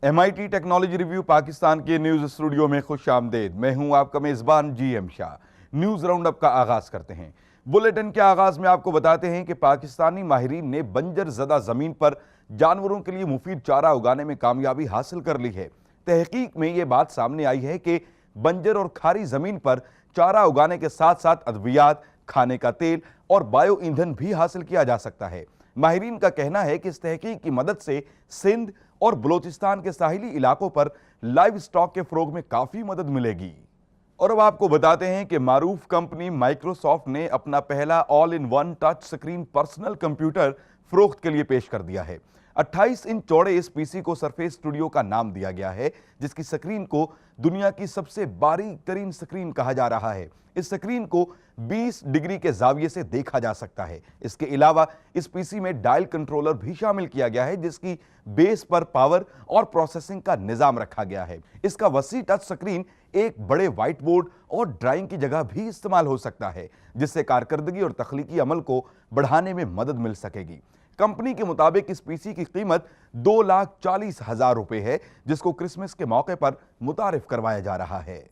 MIT technology review Pakistan के news studio में खुश आमदेद। मैं हूं आपका मेज़बान GM Shah. News round up का आगाज़ करते हैं। बुलेटिन के आगाज़ में आपको बताते हैं कि पाकिस्तानी माहिरीन ने बंजर ज़दा ज़मीन पर जानवरों के लिए मुफीद चारा उगाने में कामयाबी हासिल कर ली है। तहकीक में ये बात सामने आई है कि बंजर और खारी ज़मीन पर चारा उगाने के साथ साथ अद्वियात, खाने का तेल और बायो ईंधन भी हासिल किया जा सकता है। माहिरीन का कहना है कि इस तहकीक की मदद से सिंध और बलोचिस्तान के साहिली इलाकों पर लाइव स्टॉक के फरोग में काफी मदद मिलेगी। और अब आपको बताते हैं कि मारूफ कंपनी माइक्रोसॉफ्ट ने अपना पहला all in one touch screen personal computer फरोख्त के लिए पेश कर दिया है। 28 इंच चौड़े इस पीसी को सरफेस स्टूडियो का नाम दिया गया है, जिसकी स्क्रीन को दुनिया की सबसे बारीक तरीन स्क्रीन कहा जा रहा है। इस स्क्रीन को 20 डिग्री के जाविये से देखा जा सकता है। इसके अलावा इस पीसी में डायल कंट्रोलर भी शामिल किया गया है, जिसकी बेस पर पावर और प्रोसेसिंग का निजाम रखा गया है। इसका वसी टच स्क्रीन एक बड़े व्हाइट बोर्ड और ड्राइंग की जगह भी इस्तेमाल हो सकता है, जिससे कारकर्दगी और तख्लीकी अमल को बढ़ाने में मदद मिल सकेगी। कंपनी के मुताबिक इस पीसी की कीमत 2,40,000 रुपए है, जिसको क्रिसमस के मौके पर मुतारिफ करवाया जा रहा है।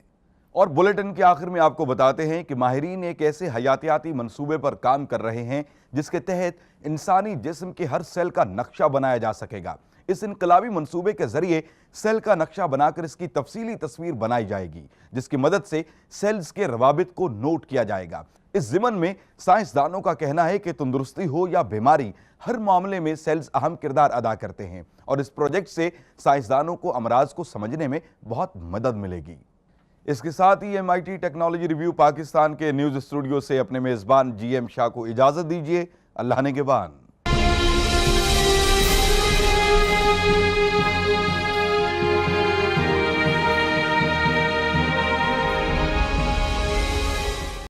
और बुलेटिन के आखिर में आपको बताते हैं कि माहिरीन एक ऐसे हयातियाती मंसूबे पर काम कर रहे हैं जिसके तहत इंसानी जिस्म के हर सेल का नक्शा बनाया जा सकेगा। इस इनकलाबी मंसूबे के जरिए सेल का नक्शा बनाकर इसकी तफसीली तस्वीर बनाई जाएगी, जिसकी मदद से सेल्स के रवाबित को नोट किया जाएगा। इस ज़िमन में साइंसदानों का कहना है कि तंदुरुस्ती हो या बीमारी, हर मामले में सेल्स अहम किरदार अदा करते हैं और इस प्रोजेक्ट से साइंसदानों को अमराज को समझने में बहुत मदद मिलेगी। इसके साथ ही MIT टेक्नोलॉजी रिव्यू पाकिस्तान के न्यूज़ स्टूडियो से अपने मेज़बान GM शाह को इजाज़त दीजिए। अल्लाह ने के बान।